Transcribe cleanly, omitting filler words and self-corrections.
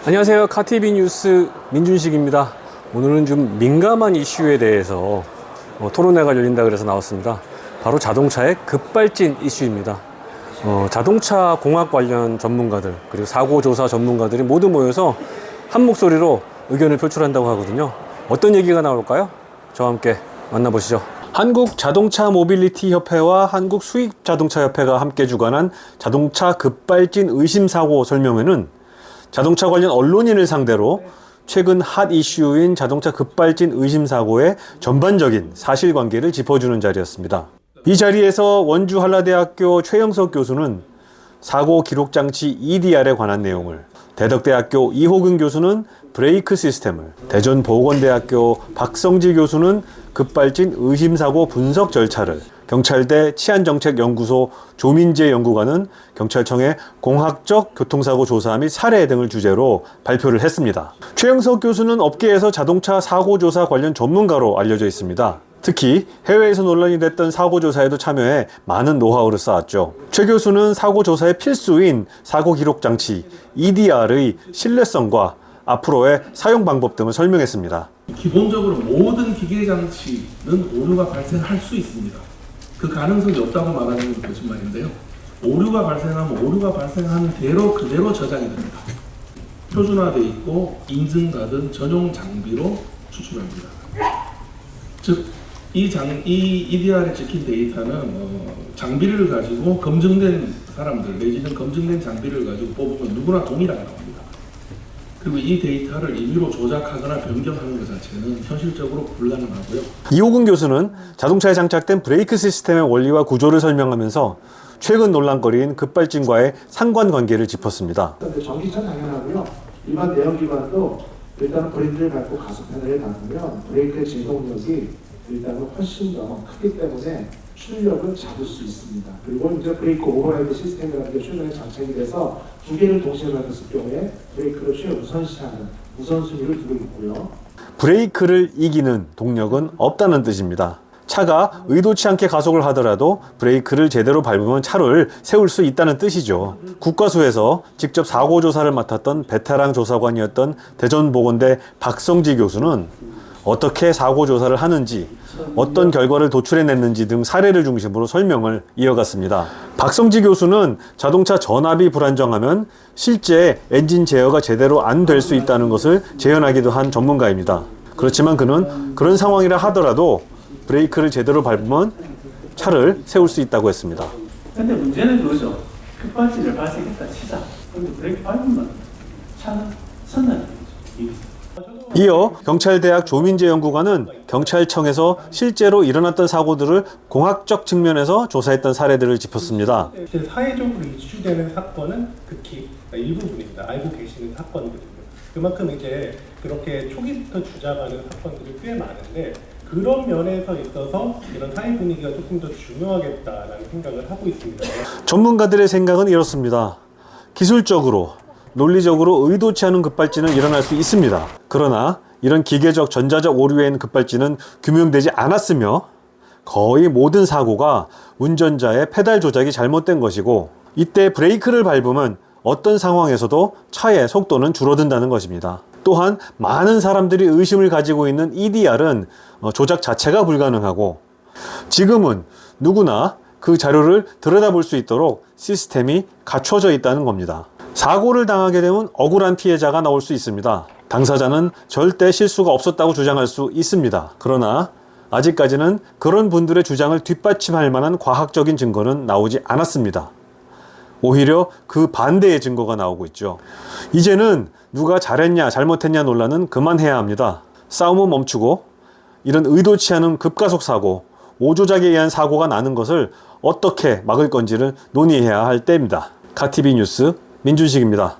안녕하세요. 카티비 뉴스 민준식입니다. 오늘은 좀 민감한 이슈에 대해서 토론회가 열린다 그래서 나왔습니다. 바로 자동차의 급발진 이슈입니다. 자동차 공학 관련 전문가들 그리고 사고조사 전문가들이 모두 모여서 한 목소리로 의견을 표출한다고 하거든요. 어떤 얘기가 나올까요? 저와 함께 만나보시죠. 한국자동차 모빌리티 협회와 한국수입자동차협회가 함께 주관한 자동차 급발진 의심사고 설명회는 자동차 관련 언론인을 상대로 최근 핫 이슈인 자동차 급발진 의심사고의 전반적인 사실관계를 짚어주는 자리였습니다. 이 자리에서 원주 한라대학교 최영석 교수는 사고 기록장치 EDR에 관한 내용을, 대덕대학교 이호근 교수는 브레이크 시스템을, 대전보건대학교 박성지 교수는 급발진 의심사고 분석 절차를, 경찰대 치안정책연구소 조민재 연구관은 경찰청의 공학적 교통사고 조사 및 사례 등을 주제로 발표를 했습니다. 최영석 교수는 업계에서 자동차 사고조사 관련 전문가로 알려져 있습니다. 특히 해외에서 논란이 됐던 사고조사에도 참여해 많은 노하우를 쌓았죠. 최 교수는 사고조사의 필수인 사고기록장치 EDR의 신뢰성과 앞으로의 사용 방법 등을 설명했습니다. 기본적으로 모든 기계장치는 오류가 발생할 수 있습니다. 그 가능성이 없다고 말하는 건 거짓말인데요. 오류가 발생하면 오류가 발생하는 대로 그대로 저장이 됩니다. 표준화되어 있고 인증받은 전용 장비로 추출합니다. 즉, 이 EDR에 찍힌 데이터는 장비를 가지고 검증된 사람들 내지는 검증된 장비를 가지고 뽑으면 누구나 동일하게 나옵니다. 그리고 이 데이터를 임의로 조작하거나 변경하는 것 자체는 현실적으로 불가능하고요. 이호근 교수는 자동차에 장착된 브레이크 시스템의 원리와 구조를 설명하면서 최근 논란거리인 급발진과의 상관관계를 짚었습니다. 전기차 당연하고요. 일반 내연기관도 일단은 브레이크를 밟고 가속 페달을 밟으면 브레이크의 진동력이 일단은 훨씬 더 크기 때문에 출력을 잡을 수 있습니다. 그리고 이제 브레이크 오버라이드 시스템이라는 게 최근에 장착이 돼서 두 개를 동시에 밟았을 경우에 브레이크를 최우선시하는 우선순위를 두고 있고요. 브레이크를 이기는 동력은 없다는 뜻입니다. 차가 의도치 않게 가속을 하더라도 브레이크를 제대로 밟으면 차를 세울 수 있다는 뜻이죠. 국과수에서 직접 사고조사를 맡았던 베테랑 조사관이었던 대전보건대 박성지 교수는 어떻게 사고조사를 하는지, 어떤 결과를 도출해냈는지 등 사례를 중심으로 설명을 이어갔습니다. 박성지 교수는 자동차 전압이 불안정하면 실제 엔진 제어가 제대로 안 될 수 있다는 것을 재현하기도 한 전문가입니다. 그렇지만 그는 그런 상황이라 하더라도 브레이크를 제대로 밟으면 차를 세울 수 있다고 했습니다. 근데 문제는 그거죠. 급발진을 발생했다 치자. 근데 브레이크 밟으면 차는 선다는 거죠. 이어 경찰대학 조민재 연구관은 경찰청에서 실제로 일어났던 사고들을 공학적 측면에서 조사했던 사례들을 짚었습니다. 사회적으로 이슈되는 사건은 극히 일부분입니다. 알고 계시는 사건들이고요. 그만큼 이제 그렇게 초기부터 주장하는 사건들이 꽤 많은데 그런 면에서 있어서 이런 사회 분위기가 조금 더 중요하겠다라는 생각을 하고 있습니다. 전문가들의 생각은 이렇습니다. 기술적으로 논리적으로 의도치 않은 급발진은 일어날 수 있습니다. 그러나 이런 기계적 전자적 오류에 있는 급발진은 규명되지 않았으며 거의 모든 사고가 운전자의 페달 조작이 잘못된 것이고 이때 브레이크를 밟으면 어떤 상황에서도 차의 속도는 줄어든다는 것입니다. 또한 많은 사람들이 의심을 가지고 있는 EDR은 조작 자체가 불가능하고 지금은 누구나 그 자료를 들여다볼 수 있도록 시스템이 갖춰져 있다는 겁니다. 사고를 당하게 되면 억울한 피해자가 나올 수 있습니다. 당사자는 절대 실수가 없었다고 주장할 수 있습니다. 그러나 아직까지는 그런 분들의 주장을 뒷받침할 만한 과학적인 증거는 나오지 않았습니다. 오히려 그 반대의 증거가 나오고 있죠. 이제는 누가 잘했냐 잘못했냐 논란은 그만해야 합니다. 싸움은 멈추고 이런 의도치 않은 급가속 사고, 오조작에 의한 사고가 나는 것을 어떻게 막을 건지를 논의해야 할 때입니다. 카티비 뉴스 민준식입니다.